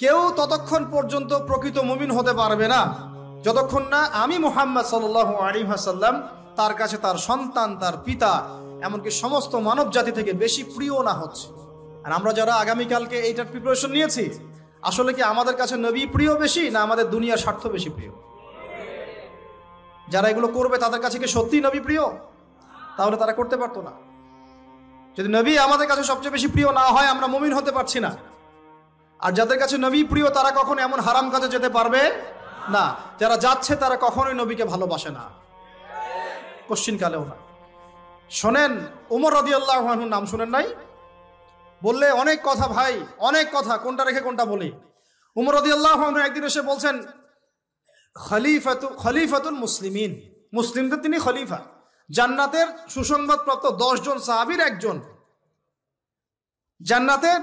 কেউ ততক্ষণ পর্যন্ত প্রকৃত মুমিন হতে পারবে না যতক্ষণ না আমি মুহাম্মদ সাল্লাল্লাহু আলাইহি ওয়াসাল্লাম তার কাছে তার সন্তান, তার পিতা, এমনকি সমস্ত মানব জাতি থেকে বেশি প্রিয় না হচ্ছে। আর আমরা যারা আগামীকালকে এইটার প্রিপারেশন নিয়েছি, আসলে কি আমাদের কাছে নবী প্রিয় বেশি না আমাদের দুনিয়ার স্বার্থ বেশি প্রিয়? যারা এগুলো করবে তাদের কাছে কি সত্যি নবী প্রিয়? তাহলে তারা করতে পারতো না। যদি নবী আমাদের কাছে সবচেয়ে বেশি প্রিয় না হয়, আমরা মুমিন হতে পারছি না। আর যাদের কাছে নবী প্রিয় তারা কখনো এমন হারাম কাজে যেতে পারবে না। যারা যাচ্ছে তারা কখনোই নবীকে ভালোবাসে না, কোশ্চিন কালেও না। শোনেন, উমর রাদিয়াল্লাহু আনহুর নাম শুনেন নাই? বললে অনেক কথা ভাই, অনেক কথা, কোনটা রেখে কোনটা বলি। উমর রাদিয়াল্লাহু আনহু একদিন এসে বলছেন, খলিফাতুল মুসলিমিন, মুসলিমদের তিনি খলিফা। জান্নাতের সুসংবাদপ্রাপ্ত 10 জন সাহাবীর একজন। জান্নাতের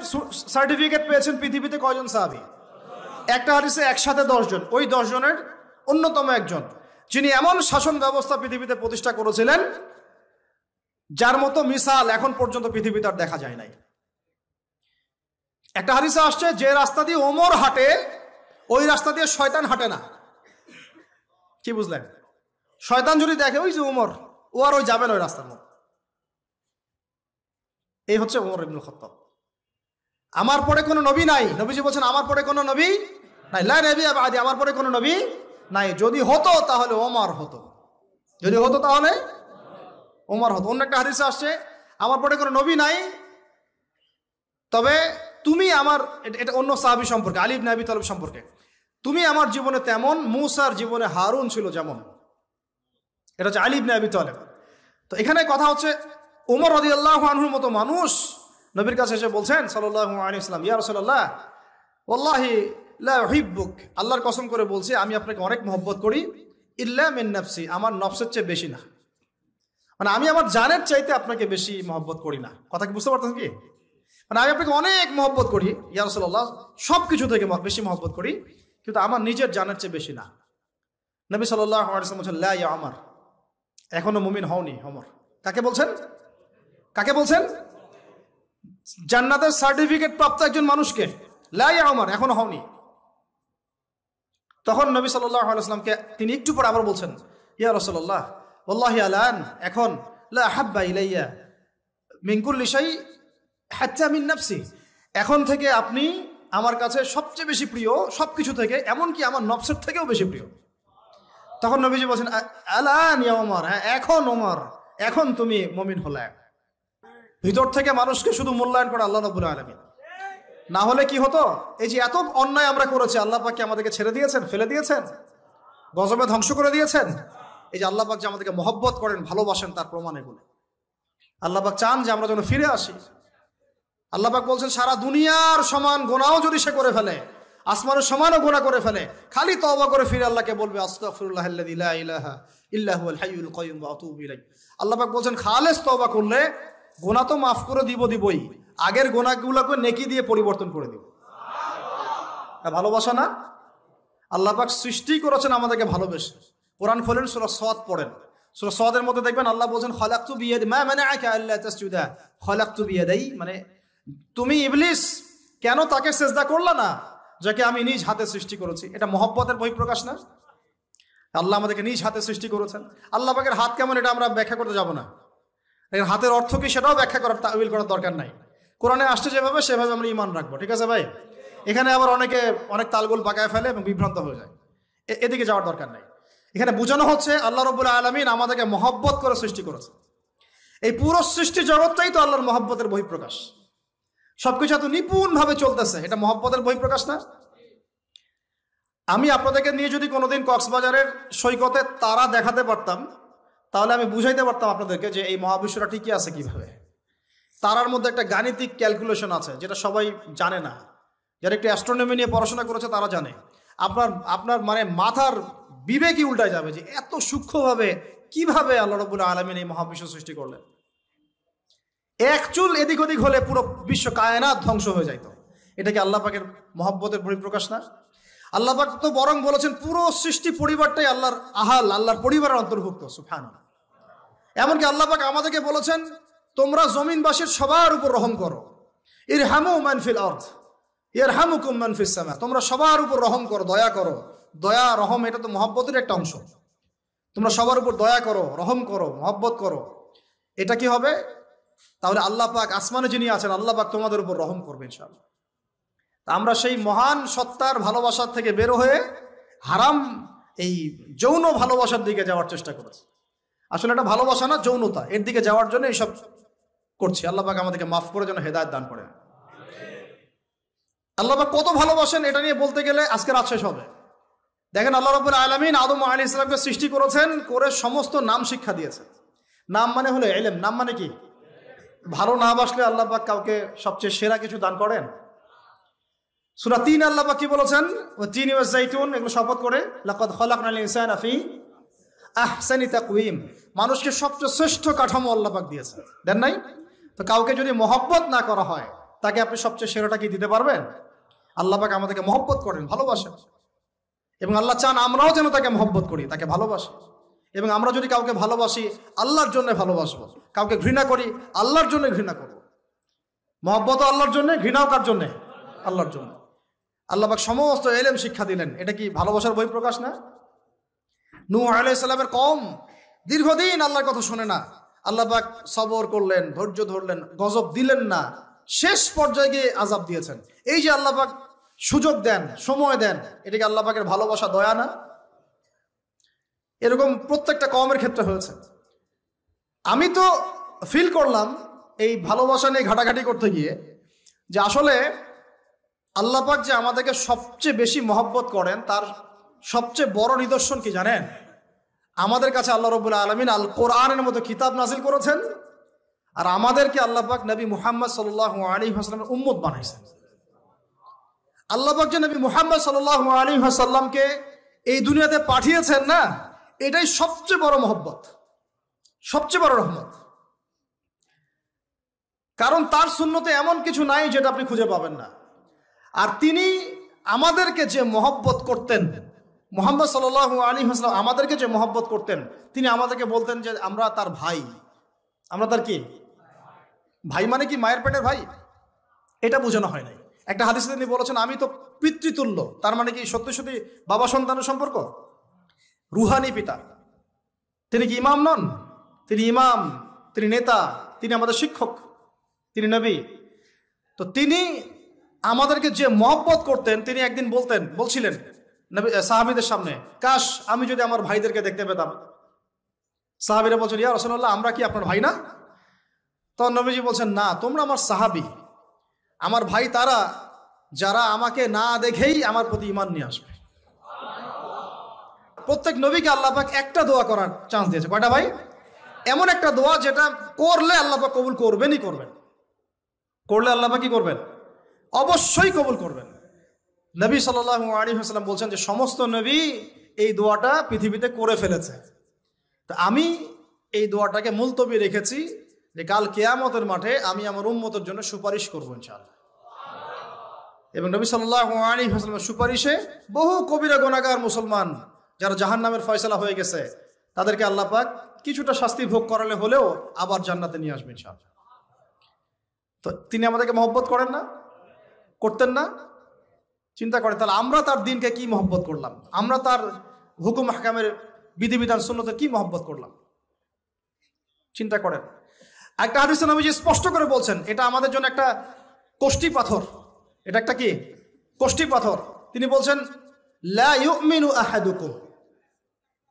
সার্টিফিকেট পেয়েছেন পৃথিবীতে কয়জন সাহাবী? একটা হাদিসে একসাথে 10 জন। ওই 10 জনের অন্যতম একজন, যিনি এমন শাসন ব্যবস্থা পৃথিবীতে প্রতিষ্ঠা করেছিলেন যার মতো মিসাল এখন পর্যন্ত পৃথিবীতে আর দেখা যায় নাই। একটা হাদিসে আসছে, যে রাস্তা দিয়ে ওমর হাঁটে ওই রাস্তা দিয়ে শয়তান হাঁটে না। কি বুঝলেন? শয়তান যদি দেখে ওই যে ওমর, ও আর ওই যাবে না ওই রাস্তার মধ্যে। এই হচ্ছে ওমর ইবনুল খাত্তাব। আমার পরে কোনো নবী নাই। নবীজি বলছেন আমার পরে কোনো নবী নাই, লা নবিয়্যা বা'দি, আমার পরে কোনো নবী নাই। যদি হতো তাহলে ওমর হতো, যদি হতো তাহলে ওমর হতো। অন্য একটা হাদিসে আসছে, আমার পরে কোনো নবী নাই, তবে তুমি আমার, এটা অন্য সাহাবী সম্পর্কে, আলী ইবনে আবি তালিব সম্পর্কে, তুমি আমার জীবনে তেমন মূসার জীবনে হারুন ছিল যেমন। এটা হচ্ছে আলী ইবনে আবি তালিব। তো এখানে কথা হচ্ছে, ওমর রাদিয়াল্লাহু আনহুর মতো মানুষ নবীর কাছে এসে বলছেন সাল্লাল্লাহু আলাইহি ওয়াসাল্লাম, ইয়া রাসূলুল্লাহ ওয়াল্লাহি লা উহিব্বুক, আল্লাহর কসম করে বলছি আমি আপনাকে অনেক মহব্বত করি, ইল্লা মিন নাফসি, আমার নফসের চেয়ে বেশি না। মানে আমি আমার জানের চাইতে আপনাকে বেশি মহব্বত করি না। কথা কি বুঝতে পারতেন কি? মানে আমি আপনাকে অনেক মহব্বত করি ইয়া রাসূলুল্লাহ, সব কিছু থেকে বেশি মহব্বত করি, কিন্তু আমার নিজের জানের চেয়ে বেশি না। নবী সাল্লাল্লাহু আলাইহি ওয়াসাল্লাম বলেন, লা ইয়া ওমর, এখনো মুমিন হওনি ওমর। কাকে বলছেন? কাকে বলছেন? জান্নাতের সার্টিফিকেট প্রাপ্ত একজন মানুষকে। লা ইয়া ওমর, এখনো হওনি। তখন নবী সাল্লাল্লাহু আলাইহি ওয়াসাল্লামকে তিনি একটু পরে আবার বলছেন, ইয়া রাসূলুল্লাহ ওয়াল্লাহি আলান, এখন লা হাব্বা ইলাইয়া মিন কুল্লি শাই হাত্তা মিন নাফসি, এখন থেকে আপনি আমার কাছে সবচেয়ে বেশি প্রিয় সবকিছু থেকে, এমনকি আমার নফসের থেকেও বেশি প্রিয়। তখন নবীজি বলছেন, আলান ইয়া ওমর, হ্যাঁ এখন ওমর, এখন তুমি মুমিন হলে। ভিতর থেকে মানুষকে শুধু মূল্যায়ন করে আল্লাহ রাব্বুল আলামিন। না হলে কি হতো? এই যে এত অন্যায় আমরা করেছি, আল্লাহ পাক কি আমাদেরকে ছেড়ে দিয়েছেন, ফেলে দিয়েছেন, গজবে ধ্বংস করে দিয়েছেন? এই যে আল্লাহ পাক যে আমাদেরকে মহব্বত করেন, ভালোবাসেন, তার প্রমাণ এগুলো। আল্লাহ পাক চান যে আমরা যেন ফিরে আসি। আল্লাহ পাক বলছেন, সারা দুনিয়ার সমান গুনাহও যদি সে করে ফেলে, আসমানের সমানও গুনাহ করে ফেলে, খালি তওবা করে ফিরে আল্লাহকে বলবে, আস্তাগফিরুল্লাহাল্লাযী লা ইলাহা ইল্লা হুয়াল হাইয়ুল কাইয়্যুম ওয়া আতুবু ইলাইহি। আল্লাহ পাক বলছেন, খালেস তওবা করলে গুনাহ তো মাফ করে দিবই, আগের গুনাহগুলোকে নেকি দিয়ে পরিবর্তন করে দিব। ভালোবাসা না? আল্লাহ পাক সৃষ্টি করেছেন আমাদেরকে ভালোবেসে। কোরআন খোলেন, সূরা সাদ পড়েন, সূরা সাদের মধ্যে দেখবেন আল্লাহ বলছেন, খালাকতু বিয়াদি মা মানাআকা আল্লা তাসজুদা খালাকতু বিয়াদাই, মানে তুমি ইবলিস কেন তাকে সিজদা করলা না যাকে আমি নিজ হাতে সৃষ্টি করেছি? এটা মহব্বতের বহিঃপ্রকাশ না? আল্লাহ আমাদেরকে নিজ হাতে সৃষ্টি করেছেন। আল্লাহ পাকের হাত কেমন এটা আমরা ব্যাখ্যা করতে যাব না। হাতের অর্থ কি সেটাও ব্যাখ্যা করার, তাওয়িল করার দরকার নাই। কোরআনে আসছে যেভাবে সেভাবে আমরা ঈমান রাখবো, ঠিক আছে ভাই? এখানে আবার অনেকে অনেক তালগোল পাকায় ফেলে এবং বিভ্রান্ত হয়ে যায়, এদিকে যাওয়ার দরকার নাই। এখানে বোঝানো হচ্ছে আল্লাহ রাব্বুল আলামিন আমাদেরকে মহব্বত করে সৃষ্টি করেছে। এই পুরো সৃষ্টি জগৎটাই তো আল্লাহর মহব্বতের বহিঃপ্রকাশ। সবকিছু এত নিপুণভাবে চলতেছে, এটা মহব্বতের বহিঃপ্রকাশ না? আমি আপনাদেরকে নিয়ে যদি কোনোদিন কক্সবাজারের সৈকতে তারা দেখাতে পারতাম, তাহলে আমি বুঝাইতে পারতাম আপনাদেরকে যে এই মহাবিশ্বটা ঠিকই আছে কিভাবে। তারার মধ্যে একটা গাণিতিক ক্যালকুলেশন আছে যেটা সবাই জানে না। যারা একটু অ্যাস্ট্রোনমি নিয়ে পড়াশোনা করেছে তারা জানে। আপনার মানে মাথার বিবেকই উল্টায় যাবে যে এত সূক্ষ্মভাবে কিভাবে আল্লাহ রাব্বুল আলামিন এই মহাবিশ্ব সৃষ্টি করলেন। এক চুল এদিক ওদিক হলে পুরো বিশ্ব কায়নাত ধ্বংস হয়ে যাইত। এটা কি আল্লাহ পাকের মহব্বতের বহিঃপ্রকাশ না? আল্লাহ পাক তো বরং বলেছেন পুরো সৃষ্টি পরিবারটাই আল্লাহর আহাল, আল্লাহর পরিবারের অন্তর্ভুক্ত। সুবহানাল্লাহ। এমনকি আল্লাহ পাক আমাদেরকে বলেছেন, তোমরা জমিনবাসীর সবার উপর রহম করো। ইরহামু মান ফিল আরদ ইয়ারহামুকুম মান ফিস সামা, তোমরা সবার উপর রহম করো, দয়া করো। দয়া রহম এটা তো মহব্বতের একটা অংশ। তোমরা সবার উপর দয়া করো, রহম করো, মহব্বত করো। এটা কি হবে? তাহলে আল্লাহ পাক আসমানে যিনি আছেন আল্লাহ পাক তোমাদের উপর রহম করবে ইনশাআল্লাহ। তা আমরা সেই মহান সত্তার ভালোবাসার থেকে বের হয়ে হারাম এই যৌন ভালোবাসার দিকে যাওয়ার চেষ্টা করেছি। আসলে এটা ভালোবাসা না, যৌনতা, এর দিকে যাওয়ার জন্য এইসব করছি। আল্লাহ পাক আমাদেরকে মাফ করে যেন হেদায়েত দান করে। আল্লাহ পাক কত ভালোবাসেন এটা নিয়ে বলতে গেলে আজকে রাত শেষ হবে। দেখেন, আল্লাহ রাব্বুল আলামিন আদম আলাইহিস সালামকে সৃষ্টি করেছেন, করে সমস্ত নাম শিক্ষা দিয়েছেন। নাম মানে হলো ইলম। নাম মানে কি? ভালো না বাসলে আল্লাহ পাক কাউকে সবচেয়ে সেরা কিছু দান করেন? সূরা ৩ আল্লাহ পাক কি বলেছেন? ওয়া তিন ওয়া যাইতুন, এগুলো শপথ করে, লাকাদ খালাকনাল ইনসানা ফি আহসানি তাকওয়িম, মানুষকে সবচেয়ে শ্রেষ্ঠ কাঠামো আল্লাহ পাক দিয়েছেন, দেন নাই? তো কাউকে যদি মহব্বত না করা হয় তাকে আপনি সবচেয়ে সেরাটা কি দিতে পারবেন? আল্লাহ পাক আমাদেরকে মহব্বত করেন, ভালোবাসেন, এবং আল্লাহ চান আমরাও যেন তাকে মহব্বত করি, তাকে ভালোবাসি। এবং আমরা যদি কাউকে ভালোবাসি আল্লাহর জন্য ভালোবাসবো, কাউকে ঘৃণা করি আল্লাহর জন্য ঘৃণা করব। মহব্বত আল্লাহর জন্য, ঘৃণাও কার জন্য? আল্লাহর জন্য। আল্লাহ পাক সমস্ত ইলম শিক্ষা দিলেন, এটা কি ভালোবাসার বহিঃপ্রকাশ না? নূহ আলাইহিস সালামের কওম দীর্ঘদিন আল্লাহর কথা শোনে না, আল্লাহ পাক সবর করলেন, ধৈর্য ধরলেন, গজব দিলেন না, শেষ পর্যায়ে গিয়ে আযাব দিয়েছেন। এই যে আল্লাহ পাক সুযোগ দেন, সময় দেন, এটাকে আল্লাহ পাকের ভালোবাসা, দয়া না? এরকম প্রত্যেকটা কওমের ক্ষেত্রে হয়েছে। আমি তো ফিল করলাম এই ভালোবাসা নিয়ে ঘাটাঘাটি করতে গিয়ে যে আসলে আল্লাহ পাক যে আমাদেরকে সবচেয়ে বেশি মহব্বত করেন তার সবচেয়ে বড় নিদর্শন কি জানেন? আমাদের কাছে আল্লাহ রাব্বুল আলামিন আল কোরআনের মতো কিতাব নাজিল করেছেন, আর আমাদেরকে আল্লাহ পাক নবী মুহাম্মদ সাল্লাল্লাহু আলাইহি ওয়াসাল্লামের উম্মত বানাইছেন। আল্লাহ পাক যে নবী মুহাম্মদ সাল্লাল্লাহু আলাইহি ওয়াসাল্লামকে এই দুনিয়াতে পাঠিয়েছেন না, এটাই সবচেয়ে বড় মহব্বত, সবচেয়ে বড় রহমত। কারণ তার সুন্নতে এমন কিছু নাই যেটা আপনি খুঁজে পাবেন না। আর তিনি আমাদেরকে যে মহব্বত করতেন, মুহাম্মদ সাল্লাল্লাহু আলাইহি ওয়াসাল্লাম আমাদেরকে যে মহব্বত করতেন, তিনি আমাদেরকে বলতেন যে আমরা তার ভাই। আমরা তার কি ভাই? মানে কি মায়ের পেটের ভাই? এটা বোঝানো হয় নাই। একটা হাদিসে তিনি বলেছেন আমি তো পিতৃতুল্য, তার মানে কি সত্যি সত্যি বাবা সন্তানের সম্পর্ক? রুহানি পিতা। তিনি কি ইমাম নন? তিনি ইমাম, তিনি নেতা, তিনি আমাদের শিক্ষক, তিনি নবী। তো তিনি আমাদেরকে যে মহব্বত করতেন, তিনি একদিন বলছিলেন নবী সাহাবীদের সামনে, কাশ আমি যদি আমার ভাইদেরকে দেখতে পেতাম। সাহাবীরা বলছেন, ইয়া রাসূলুল্লাহ আমরা কি আপনার ভাই না? তখন নবীজি বলছেন, না, তোমরা আমার সাহাবী। আমার ভাই তারা যারা আমাকে না দেখেই আমার প্রতি ঈমান নিয়ে আসবে। প্রত্যেক নবীকে আল্লাহ পাক একটা দোয়া করার চান্স দিয়েছে। কয়টা ভাই? এমন একটা দোয়া যেটা করলে আল্লাহ পাক কবুল করবেনই করবেন। করলে আল্লাহ পাক কি করবেন? অবশ্যই কবুল করবেন। নবী সাল্লাল্লাহু আলাইহি ওয়াসাল্লাম বলছেন যে সমস্ত নবী এই দোয়াটা পৃথিবীতে করে ফেলেছে। তো আমি এই দোয়াটাকে মুলতবি রেখেছি যে কাল কিয়ামতের মাঠে আমি আমার উম্মতের জন্য সুপারিশ করবো ইনশাআল্লাহ। এবং নবী সাল্লাল্লাহু আলাইহি ওয়াসাল্লামের সুপারিশে বহু কবিরা গুনাহগার মুসলমান যারা জাহান্নামের ফয়সালা হয়ে গেছে তাদেরকে আল্লাহ পাক কিছুটা শাস্তি ভোগ করালে হলেও আবার জান্নাতে নিয়ে আসবেন ইনশাআল্লাহ। তো তিনি আমাদেরকে মহব্বত করেন না? করতেন না? চিন্তা করেন তাহলে আমরা তার দিনকে কি মহব্বত করলাম, আমরা তার হুকুম আহকামের বিধিবিধান সুন্নতের কি মহব্বত করলাম, চিন্তা করেন। একটা হাদিসে নবীজি স্পষ্ট করে বলছেন এটা আমাদের জন্য একটা কষ্টি পাথর। এটা একটা কি কষ্টি পাথর। তিনি বলছেন লা ইউমিনু আহাদুকুম,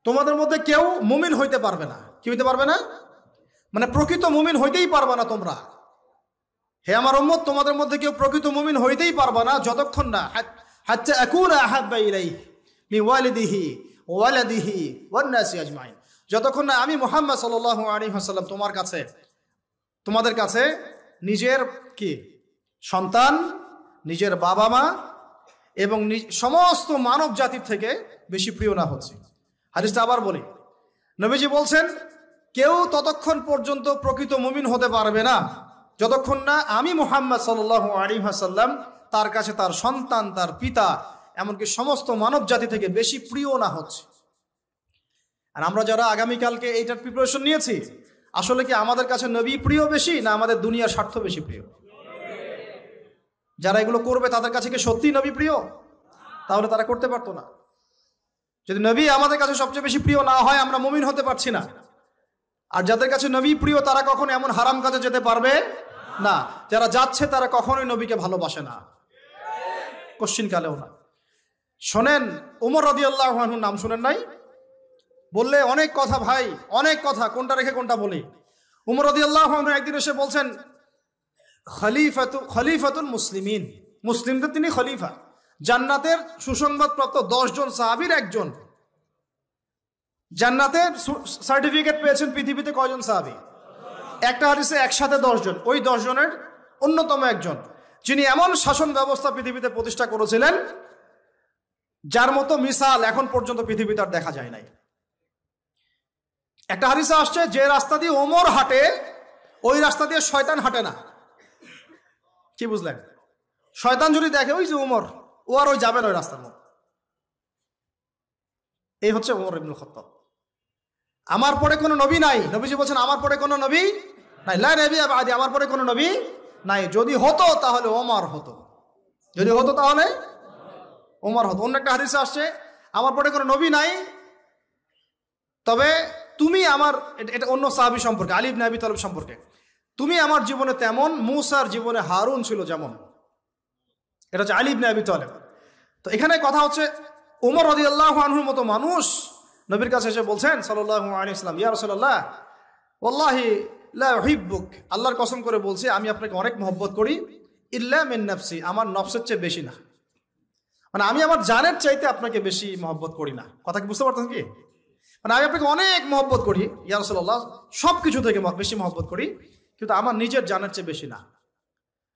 তোমাদের মধ্যে কেউ মুমিন হইতে পারবে না। কি হইতে পারবে না? মানে প্রকৃত মুমিন হইতেই পারবে না তোমরা। হে আমার উম্মত, তোমাদের মধ্যে কেউ প্রকৃত মুমিন হইতেই পারবে না যতক্ষণ না হাত্তা আকুনা আহাব্বা ইলাইহি মিন ওয়ালিদিহি ওয়া ওয়ালাদিহি ওয়ান নাসি আজমাইন, যতক্ষণ না আমি মুহাম্মদ সাল্লাল্লাহু আলাইহি ওয়াসাল্লাম তোমাদের কাছে নিজের কি সন্তান, নিজের বাবা মা এবং সমস্ত মানব জাতির থেকে বেশি প্রিয় না হচ্ছে। হাদিসটা আবার বলি, নবীজি বলছেন কেউ ততক্ষণ পর্যন্ত প্রকৃত মুমিন হতে পারবে না যতক্ষণ না আমি মুহাম্মদ সাল্লাল্লাহু আলাইহি ওয়াসাল্লাম তার কাছে তার সন্তান, তার পিতা, এমনকি সমস্ত মানব জাতি থেকে বেশি প্রিয় না হচ্ছে। আর আমরা যারা আগামীকালকে এইটার প্রিপারেশন নিয়েছি, আসলে কি আমাদের কাছে নবী প্রিয় বেশি না আমাদের দুনিয়ার স্বার্থ বেশি প্রিয়? যারা এগুলো করবে তাদের কাছে কি সত্যি নবী প্রিয়? তাহলে তারা করতে পারতো না। যদি নবী আমাদের কাছে সবচেয়ে বেশি প্রিয় না হয়, আমরা মুমিন হতে পারছি না। আর যাদের কাছে নবী প্রিয় তারা কখনো এমন হারাম কাজে যেতে পারবে না। যারা যাচ্ছে তারা কখনোই নবীকে ভালোবাসে না, কোশ্চিন কালেও না। শোনেন, উমর রাদিয়াল্লাহু আনহুর নাম শুনেন নাই? বললে অনেক কথা ভাই, অনেক কথা, কোনটা রেখে কোনটা বলি। উমর রাদিয়াল্লাহু আনহু একদিন এসে বলছেন, খলিফাতুল মুসলিমিন, মুসলিমদের তিনি খলিফা। জান্নাতের সুসংবাদপ্রাপ্ত 10 জন সাহাবীর একজন। জান্নাতের সার্টিফিকেট পেয়েছেন পৃথিবীতে কয়জন সাহাবী? একটা হাদিসে একসাথে 10 জন। ওই 10 জনের অন্যতম একজন, যিনি এমন শাসন ব্যবস্থা পৃথিবীতে প্রতিষ্ঠা করেছিলেন যার মতো মিসাল এখন পর্যন্ত পৃথিবীতে আর দেখা যায় নাই। একটা হাদিসে আসছে, যে রাস্তা দিয়ে ওমর হাঁটে ওই রাস্তা দিয়ে শয়তান হাঁটে না। কি বুঝলেন? শয়তান যদি দেখে ওই যে ওমর, ও আর ওই যাবে না ওই রাস্তার মধ্যে। এই হচ্ছে ওমর ইবনুল খাত্তাব। আমার পরে কোনো নবী নাই, নবীজি বলছেন আমার পরে কোনো নবী নাই, লা নবী বাদি, আমার পরে কোনো নবী নাই। যদি হতো তাহলে ওমর হতো, যদি হতো তাহলে ওমর হতো। অন্য একটা হাদিসে আসছে, আমার পরে কোনো নবী নাই, তবে তুমি আমার, এটা অন্য সাহাবী সম্পর্কে, আলী ইবনে আবি তালিব সম্পর্কে, তুমি আমার জীবনে তেমন মুসার জীবনে হারুন ছিল যেমন। এটা হচ্ছে আলী ইবনে আবি তালিব। তো এখানে কথা হচ্ছে, ওমর রাদিয়াল্লাহু আনহুর মতো মানুষ নবীর কাছে এসে বলছেন সাল্লাল্লাহু আলাইহি ওয়াসাল্লাম, ইয়া রাসূলুল্লাহ ওয়াল্লাহি লা উহিব্বুক, আল্লাহর কসম করে বলছি আমি আপনাকে অনেক মহব্বত করি, ইল্লা মিন নাফসি, আমার নফসের চেয়ে বেশি না। মানে আমি আমার জানের চাইতে আপনাকে বেশি মহব্বত করি না। কথা কি বুঝতে পারতেন কি? মানে আমি আপনাকে অনেক মহব্বত করি ইয়া রাসূলুল্লাহ, সব কিছু থেকে বেশি মহব্বত করি, কিন্তু আমার নিজের জানের চেয়ে বেশি না।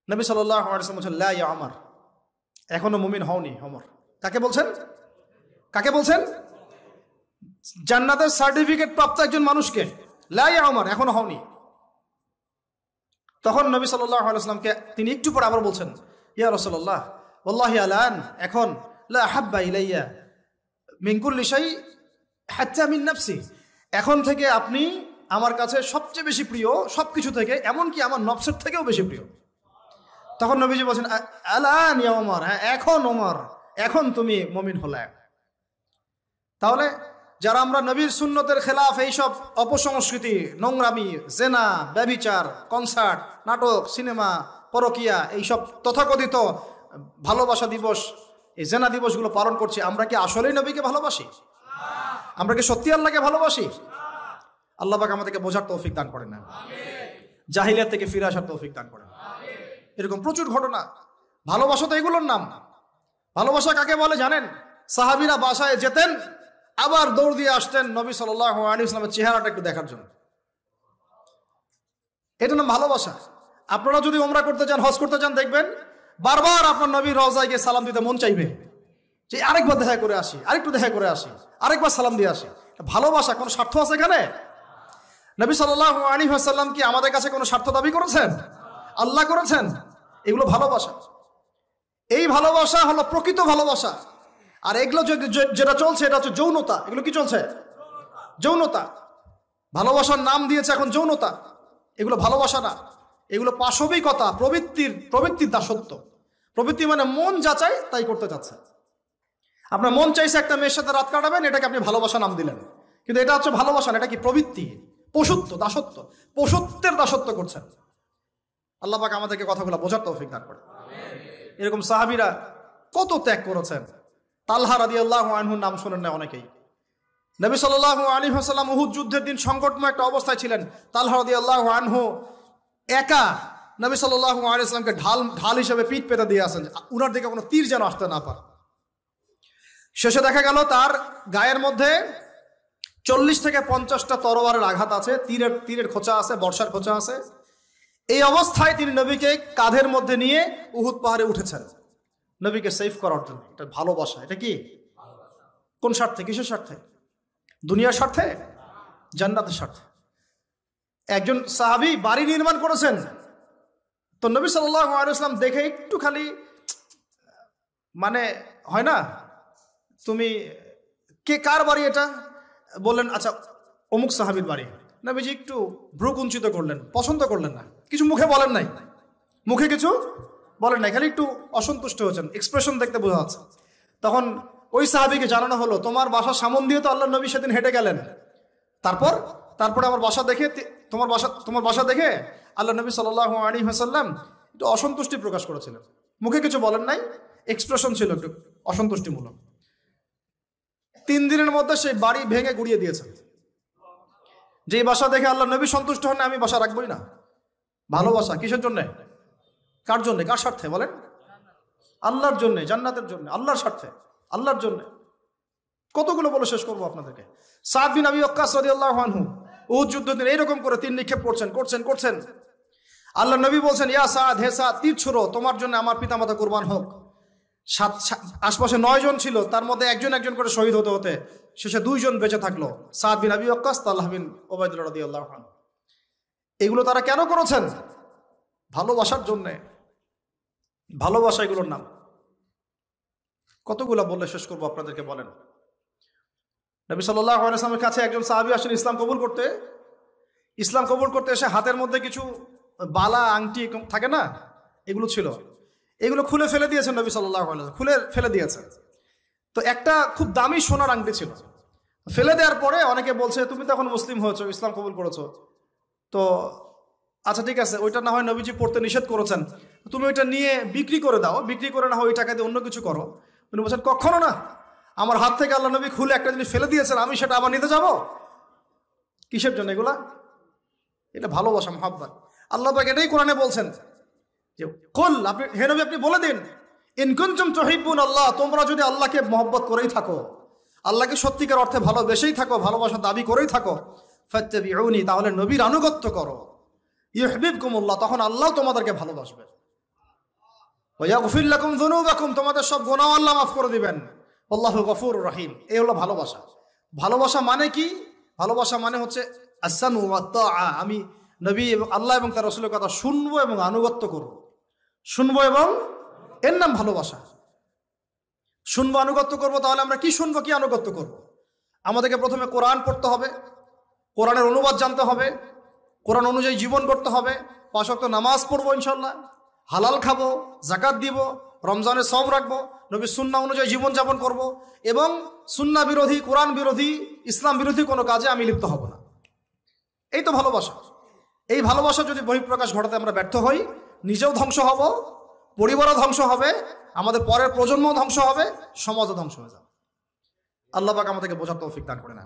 নবী সাল্লাল্লাহু আলাইহি ওয়াসাল্লাম বলেন, লা ইয়া ওমর, এখনো মুমিন হওনি ওমর। কাকে বলছেন? কাকে বলছেন? জান্নাতের সার্টিফিকেট প্রাপ্ত একজন মানুষকে। লা ইয়া ওমর, এখনো হওনি। তখন নবী সাল্লাল্লাহু আলাইহি ওয়াসাল্লামকে তিনি একটু পরে আবার বলছেন, ইয়া রাসূলুল্লাহ ওয়াল্লাহি আলান, এখন লা হাব্বা ইলাইয়া মিন কুল্লি শাই হাত্তা মিন নাফসি, এখন থেকে আপনি আমার কাছে সবচেয়ে বেশি প্রিয় সবকিছু থেকে, এমনকি আমার নফসের থেকেও বেশি প্রিয়। তখন নবীজি বলছেন, আলান ইয়া ওমর, হ্যাঁ এখন ওমর, এখন তুমি মুমিন হলে। তাহলে যারা আমরা নবীর সুন্নতের খেলাফ, এইসব অপসংস্কৃতি, নোংরামি, জেনা, ব্যভিচার, কনসার্ট, নাটক, সিনেমা, পরকিয়া, এইসব তথাকথিত ভালোবাসা দিবস, এই জেনা দিবসগুলো পালন করছি, আমরা কি আসলেই নবীকে ভালোবাসি? আমরা কি সত্যি আল্লাহকে ভালোবাসি? আল্লাহ পাক আমাদেরকে বোঝার তৌফিক দান করেন না, জাহিলিয়াত থেকে ফিরে আসার তৌফিক দান করেন। এরকম প্রচুর ঘটনা। ভালোবাসা তো এগুলোর নাম। ভালোবাসা কাকে বলে জানেন? সাহাবীরা বাসায় যেতেন, আবার দৌড় দিয়ে আসতেন নবী সাল্লাল্লাহু আলাইহি ওয়াসাল্লামের চেহারাটা একটু দেখার জন্য। এটা নাম ভালোবাসা। আপনারা যদি উমরা করতে চান, হজ করতে চান, দেখবেন বারবার আপনার নবীর রওজায় গিয়ে সালাম দিতে মন চাইবে, যে আরেকবার দেখা করে আসি, আরেকটু দেখা করে আসি, আরেকবার সালাম দিয়ে আসি। ভালোবাসা, কোনো স্বার্থ আছে এখানে? নবী সাল্লাল্লাহু আলাইহি ওয়াসাল্লাম কি আমাদের কাছে কোনো স্বার্থ দাবি করেছেন? আল্লাহ করেছেন। এগুলো ভালোবাসা। এই ভালোবাসা হলো প্রকৃত ভালোবাসা। আর এগুলো যেটা চলছে এটা হচ্ছে যৌনতা। এগুলো কি চলছে? যৌনতা। ভালোবাসার নাম দিয়েছে এখন যৌনতা। এগুলো ভালোবাসা না, এগুলো পাশবিকতা, প্রবৃত্তির দাসত্ব। প্রবৃত্তি মানে মন যা চায় তাই করতে চাচ্ছে। আপনার মন চাইছে একটা মেয়ের সাথে রাত কাটাবেন, এটাকে আপনি ভালোবাসা নাম দিলেন, কিন্তু এটা হচ্ছে ভালোবাসা না, এটা কি প্রবৃত্তি, পশুত্ব, দাসত্ব, পশুত্বের দাসত্ব করছেন। আল্লাহ পাক আমাদেরকে কথাগুলো বোঝার তৌফিক দান করে। এরকম সাহাবীরা কত ত্যাগ করেছেন। তালহা রাদিয়াল্লাহু আনহুর নাম শোনেন না অনেকেই। নবী সাল্লাল্লাহু আলাইহি ওয়াসাল্লাম উহুদ যুদ্ধের দিন সংকটময় একটা অবস্থায় ছিলেন। তালহা রাদিয়াল্লাহু আনহু একা নবী সাল্লাল্লাহু আলাইহি ওয়াসাল্লামকে ঢাল হিসেবে পিঠ পেতে দিয়ে আসেন, উনার দিকে কোনো তীর যেন আসতে না পারে। শেষে দেখা গেল তার গায়ের মধ্যে 40 থেকে 50টা তরবারের আঘাত আছে, তীরের খোঁচা আছে, বর্ষার খোঁচা আছে। এই অবস্থায় তিনি নবীকে কাঁধের মধ্যে নিয়ে উহুদ পাহাড়ে উঠেছেন নবীকে সেভ করার জন্য। এটা ভালোবাসা। এটা কি? কোন স্বার্থে? কিসের স্বার্থে? দুনিয়ার স্বার্থে? জান্নাতের স্বার্থে। একজন সাহাবী বাড়ি নির্মাণ করেছেন, তো নবী সাল্লাল্লাহু আলাইহি ওয়াসাল্লাম দেখে একটু খালি, মানে হয় না, তুমি কে, কার বাড়ি এটা? বললেন আচ্ছা অমুক সাহাবীর বাড়ি। নবীজি একটু ভ্রু কুঞ্চিত করলেন, পছন্দ করলেন না, কিছু মুখে বলেন নাই, মুখে কিছু বলেন না, খালি একটু অসন্তুষ্ট হয়েছেন, এক্সপ্রেশন দেখতে বোঝা যাচ্ছে। তখন ওই সাহাবীকে জানানো হলো, তোমার বাসার সামন দিয়ে তো আল্লাহ নবী সেদিন হেঁটে গেলেন, তারপরে আমার বাসা দেখে, তোমার বাসা দেখে আল্লাহ নবী সাল্লাল্লাহু আলাইহি ওয়াসাল্লাম একটু অসন্তুষ্টি প্রকাশ করেছিলেন। মুখে কিছু বলেন নাই, এক্সপ্রেশন ছিল একটু অসন্তুষ্টিমূলক। 3 দিনের মধ্যে সেই বাড়ি ভেঙে গুড়িয়ে দিয়েছেন। যে বাসা দেখে আল্লাহ নবী সন্তুষ্ট হন, আমি বাসা রাখবই না। ভালোবাসা কিসের জন্য? কার জন্য? কার স্বার্থে বলেন? আল্লাহর জন্য, জান্নাতের জন্য, আল্লাহর স্বার্থে, আল্লাহর জন্য। কতগুলো বলে শেষ করবো আপনাদেরকে। সাদ বিন আবি ওয়াক্কাস রাদিয়াল্লাহু আনহু উহুদ যুদ্ধের দিন এইরকম করে তীর নিক্ষেপ করছেন। আল্লাহ নবী বলছেন, ইয়া সাদ, হে সাদ, তীর ছুড়ো, তোমার জন্য আমার পিতামাতা কুরবান হোক। আশপাশে 9 জন ছিল, তার মধ্যে একজন করে শহীদ হতে শেষে 2 জন বেঁচে থাকলো, সাদ বিন আবি ওয়াক্কাস, তালহা বিন উবাইদুল্লাহ রাদিয়াল্লাহু আনহু। এগুলো তারা কেন করেছেন? ভালোবাসার জন্যে। ভালোবাসা এগুলোর নাম। কতগুলো বললে শেষ করবো আপনাদেরকে বলেন। নবী সাল্লাল্লাহু আলাইহি ওয়াসাল্লামের কাছে একজন সাহাবী আসেন ইসলাম কবুল করতে এসে হাতের মধ্যে কিছু বালা আংটি থাকে না, এগুলো ছিল। এগুলো খুলে ফেলে দিয়েছেন নবী সাল্লাল্লাহু আলাইহি ওয়াসাল্লাম, খুলে ফেলে দিয়েছেন। তো একটা খুব দামি সোনার আংটি ছিল। ফেলে দেওয়ার পরে অনেকে বলছে, তুমি তো এখন মুসলিম হয়েছো, ইসলাম কবুল করেছো, তো আচ্ছা ঠিক আছে, ওইটা না হয় নবীজি পড়তে নিষেধ করেছেন, তুমি ওইটা নিয়ে বিক্রি করে দাও, বিক্রি করে না হয় ওই টাকা দিয়ে অন্য কিছু করো। উনি বলছেন, কখনো না, আমার হাত থেকে আল্লাহ নবী খুলে একটা জিনিস ফেলে দিয়েছেন, আমি সেটা আবার নিতে যাব? কিসের জন্য এগুলা? এটা ভালোবাসা, মুহাব্বত। আল্লাহ পাক এটাই কোরআনে বলছেন যে, কুল, আপনি হে নবী আপনি বলে দিন, ইন কুনতুম তুহিব্বুন আল্লাহ, তোমরা যদি আল্লাহকে মহব্বত করেই থাকো, আল্লাহকে সত্যিকার অর্থে ভালোবেসেই থাকো, ভালোবাসা দাবি করেই থাকো, ফাত্তাবিউনি, তাহলে নবীর আনুগত্য করো, ইউহিব্বুকুমুল্লাহ, তখন আল্লাহ তোমাদেরকে ভালোবাসবেন, ওয়া ইয়াগফির লাকুম যুনুবাকুম, তোমাদের সব গুনাহ আল্লাহ মাফ করে দিবেন, আল্লাহু গফুরুর রহিম। এই হলো ভালোবাসা। ভালোবাসা মানে কি? ভালোবাসা মানে হচ্ছে আসানু ওয়া তাআ, আমি নবী এবং আল্লাহ এবং তার রাসূলের কথা শুনবো এবং আনুগত্য করব, শুনবো এবং এর নাম ভালোবাসা। শুনবো, আনুগত্য করবো, তাহলে আমরা কি শুনবো, কি আনুগত্য করব? আমাদেরকে প্রথমে কোরআন পড়তে হবে, কোরআনের অনুবাদ জানতে হবে, কোরআন অনুযায়ী জীবন করতে হবে, 5 ওয়াক্ত নামাজ পড়বো ইনশাল্লাহ, হালাল খাবো, যাকাত দিব, রমজানের সওম রাখবো, নবীর সুন্নাহ অনুযায়ী জীবনযাপন করব, এবং সুন্নাহ বিরোধী, কোরআন বিরোধী, ইসলাম বিরোধী কোনো কাজে আমি লিপ্ত হব না। এই তো ভালোবাসা। এই ভালোবাসা যদি বহিঃপ্রকাশ ঘটাতে আমরা ব্যর্থ হই, নিজেও ধ্বংস হব, পরিবারও ধ্বংস হবে, আমাদের পরের প্রজন্মও ধ্বংস হবে, সমাজও ধ্বংস হয়ে যাবে। আল্লাহ পাক আমাদেরকে বোঝার তৌফিক দান করে না।